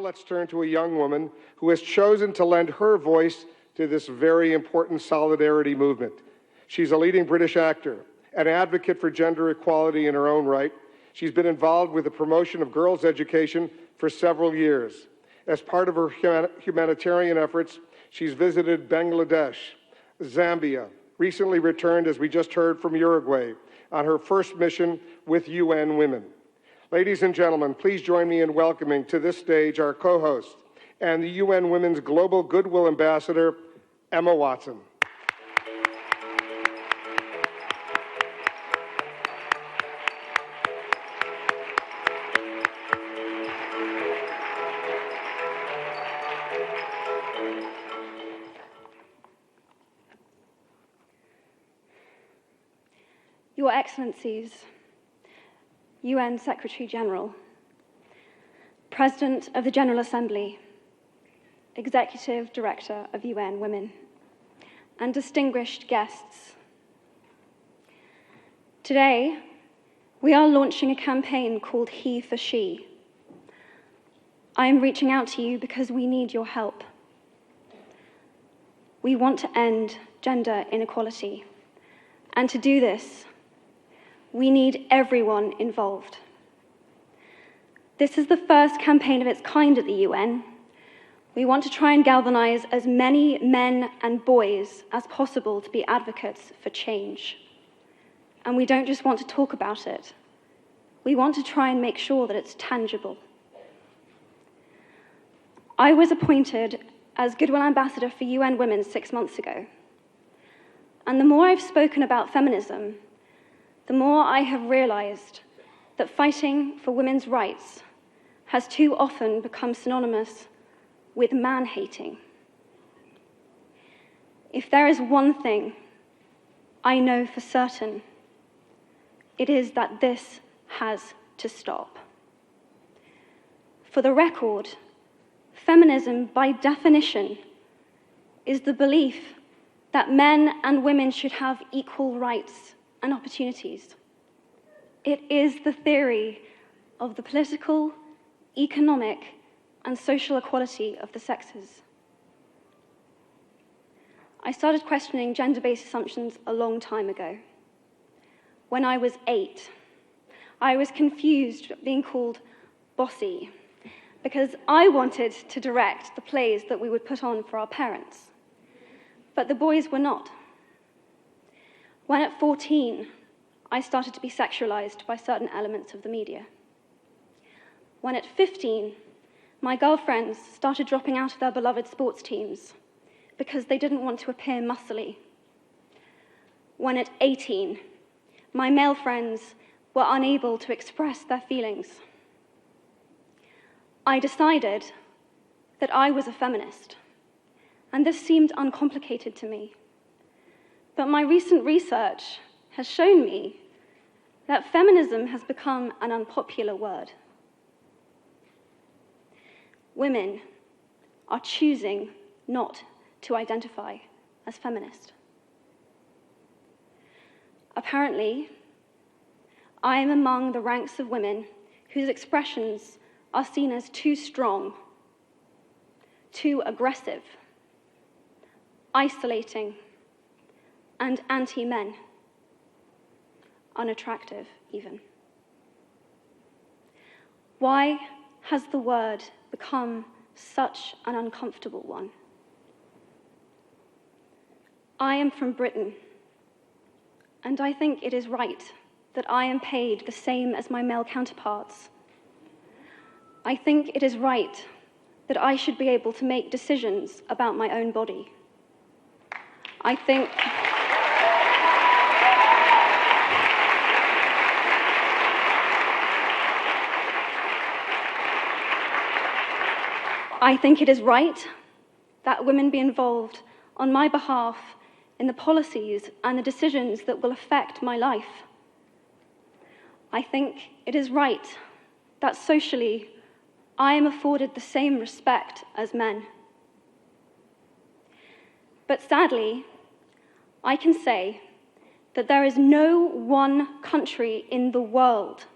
let's turn to a young woman who has chosen to lend her voice to this very important solidarity movement. She's a leading British actor, an advocate for gender equality in her own right. She's been involved with the promotion of girls' education for several years. As part of her humanitarian efforts, she's visited Bangladesh, Zambia, recently returned, as we just heard, from Uruguay on her first mission with UN Women. Ladies and gentlemen, please join me in welcoming to this stage our co-host and the UN Women's Global Goodwill Ambassador, Emma Watson. Your Excellencies, UN Secretary-General, President of the General Assembly, Executive Director of UN Women, and distinguished guests. Today, we are launching a campaign called HeForShe. I am reaching out to you because we need your help. We want to end gender inequality, and to do this, we need everyone involved. This is the first campaign of its kind at the UN. We want to try and galvanize as many men and boys as possible to be advocates for change. And we don't just want to talk about it. We want to try and make sure that it's tangible. I was appointed as Goodwill Ambassador for UN Women 6 months ago. And the more I've spoken about feminism, the more I have realized that fighting for women's rights has too often become synonymous with man-hating. If there is one thing I know for certain, it is that this has to stop. For the record, feminism, by definition, is the belief that men and women should have equal rights and opportunities. It is the theory of the political, economic, and social equality of the sexes. I started questioning gender-based assumptions a long time ago. When I was 8, I was confused being called bossy because I wanted to direct the plays that we would put on for our parents, but the boys were not. When at 14, I started to be sexualized by certain elements of the media. When at 15, my girlfriends started dropping out of their beloved sports teams because they didn't want to appear muscly. When at 18, my male friends were unable to express their feelings. I decided that I was a feminist, and this seemed uncomplicated to me. But my recent research has shown me that feminism has become an unpopular word. Women are choosing not to identify as feminist. Apparently, I am among the ranks of women whose expressions are seen as too strong, too aggressive, isolating, and anti-men, unattractive even. Why has the word become such an uncomfortable one? I am from Britain, and I think it is right that I am paid the same as my male counterparts. I think it is right that I should be able to make decisions about my own body. I think it is right that women be involved on my behalf in the policies and the decisions that will affect my life. I think it is right that socially I am afforded the same respect as men. But sadly, I can say that there is no one country in the world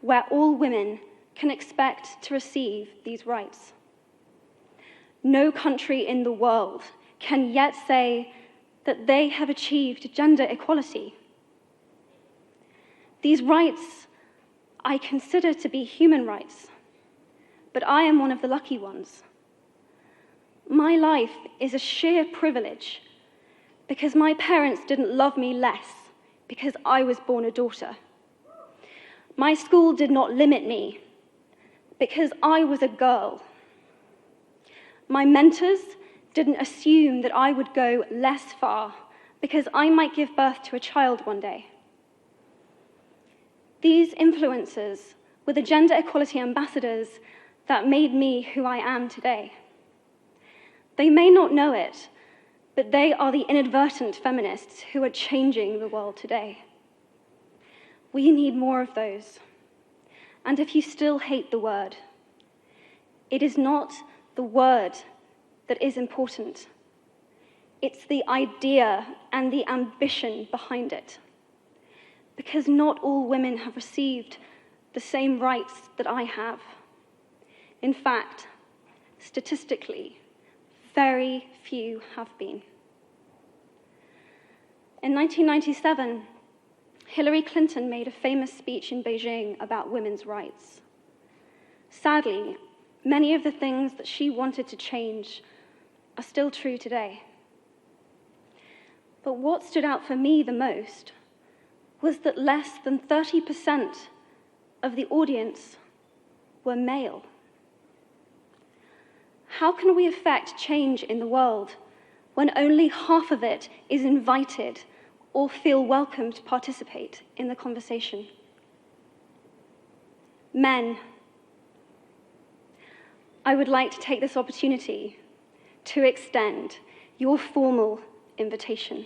where all women can expect to receive these rights. No country in the world can yet say that they have achieved gender equality. These rights I consider to be human rights, but I am one of the lucky ones. My life is a sheer privilege because my parents didn't love me less because I was born a daughter. My school did not limit me because I was a girl. My mentors didn't assume that I would go less far because I might give birth to a child one day. These influences were the gender equality ambassadors that made me who I am today. They may not know it, but they are the inadvertent feminists who are changing the world today. We need more of those. And if you still hate the word, it is not the word that is important. It's the idea and the ambition behind it. Because not all women have received the same rights that I have. In fact, statistically, very few have been. In 1997, Hillary Clinton made a famous speech in Beijing about women's rights. Sadly, many of the things that she wanted to change are still true today. But what stood out for me the most was that less than 30% of the audience were male. How can we affect change in the world when only half of it is invited or feel welcome to participate in the conversation? Men, I would like to take this opportunity to extend your formal invitation.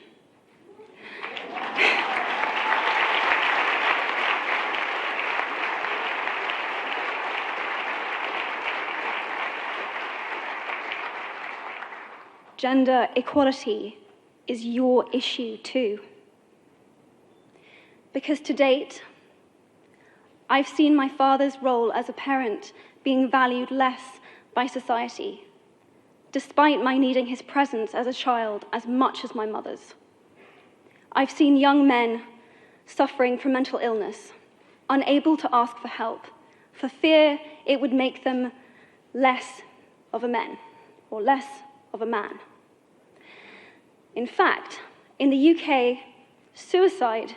Gender equality is your issue too. Because to date, I've seen my father's role as a parent being valued less by society, despite my needing his presence as a child as much as my mother's. I've seen young men suffering from mental illness, unable to ask for help, for fear it would make them less of a man, or less of a man. In fact, in the UK, suicide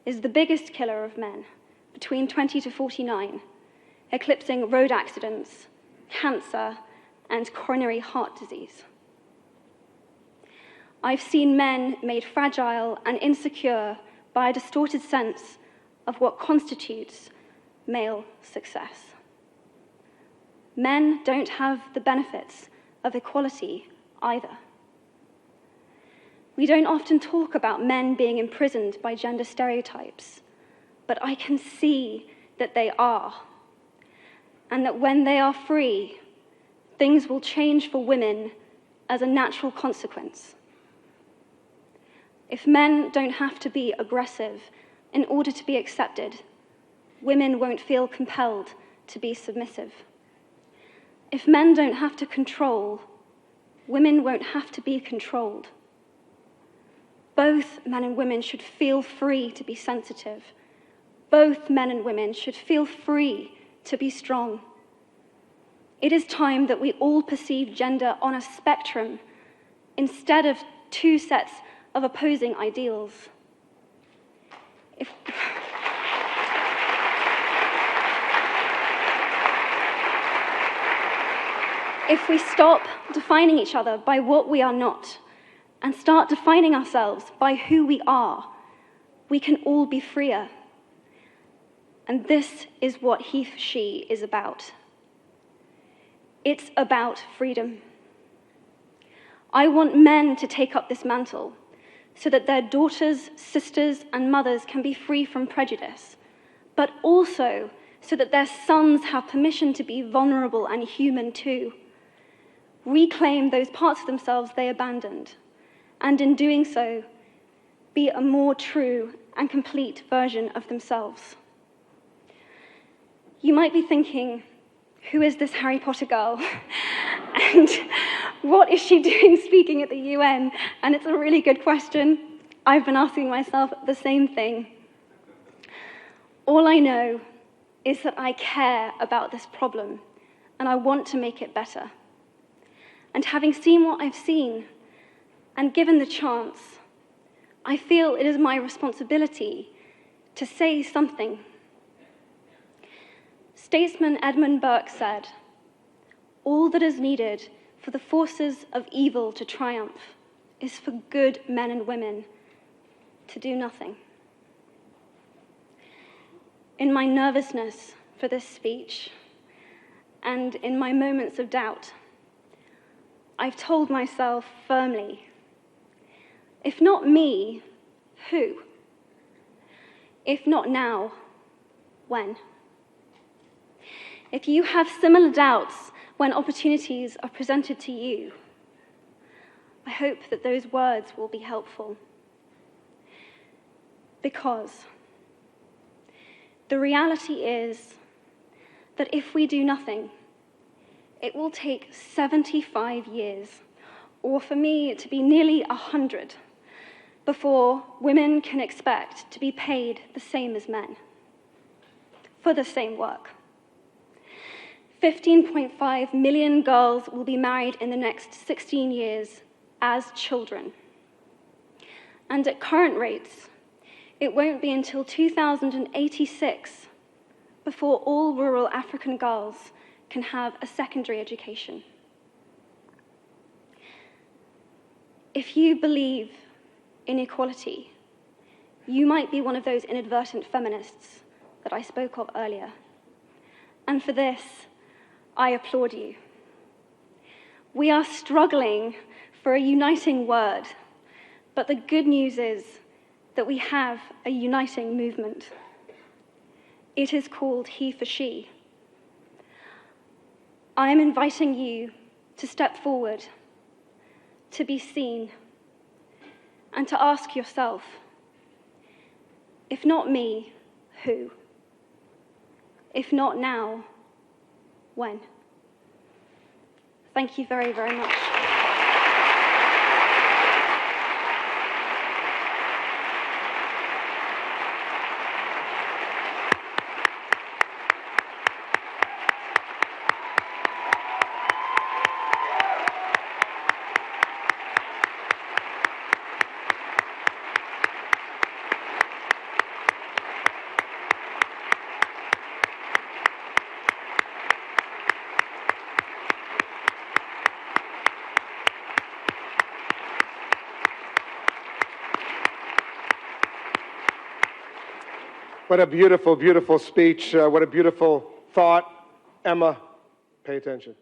is the biggest killer of men between 20 to 49, eclipsing road accidents, cancer, and coronary heart disease. I've seen men made fragile and insecure by a distorted sense of what constitutes male success. Men don't have the benefits of equality either. We don't often talk about men being imprisoned by gender stereotypes, but I can see that they are, and that when they are free, things will change for women as a natural consequence. If men don't have to be aggressive in order to be accepted, women won't feel compelled to be submissive. If men don't have to control, women won't have to be controlled. Both men and women should feel free to be sensitive. Both men and women should feel free to be strong. It is time that we all perceive gender on a spectrum instead of two sets of opposing ideals. If we stop defining each other by what we are not and start defining ourselves by who we are, we can all be freer. And this is what HeForShe is about. It's about freedom. I want men to take up this mantle so that their daughters, sisters, and mothers can be free from prejudice, but also so that their sons have permission to be vulnerable and human too. Reclaim those parts of themselves they abandoned, and in doing so, be a more true and complete version of themselves. You might be thinking, who is this Harry Potter girl? And What is she doing speaking at the UN? And it's a really good question. I've been asking myself the same thing. All I know is that I care about this problem, and I want to make it better. And having seen what I've seen, and given the chance, I feel it is my responsibility to say something. Statesman Edmund Burke said, "All that is needed for the forces of evil to triumph is for good men and women to do nothing." In my nervousness for this speech, and in my moments of doubt, I've told myself firmly, if not me, who? If not now, when? If you have similar doubts when opportunities are presented to you, I hope that those words will be helpful. Because the reality is that if we do nothing, it will take 75 years, or for me to be nearly 100, before women can expect to be paid the same as men for the same work. 15.5 million girls will be married in the next 16 years as children. And at current rates, it won't be until 2086 before all rural African girls can have a secondary education. If you believe in equality, you might be one of those inadvertent feminists that I spoke of earlier. And for this, I applaud you. We are struggling for a uniting word, but the good news is that we have a uniting movement. It is called HeForShe. I am inviting you to step forward, to be seen, and to ask yourself, if not me, who? If not now, when? Thank you very, very much. What a beautiful, beautiful speech. What a beautiful thought. Emma, pay attention.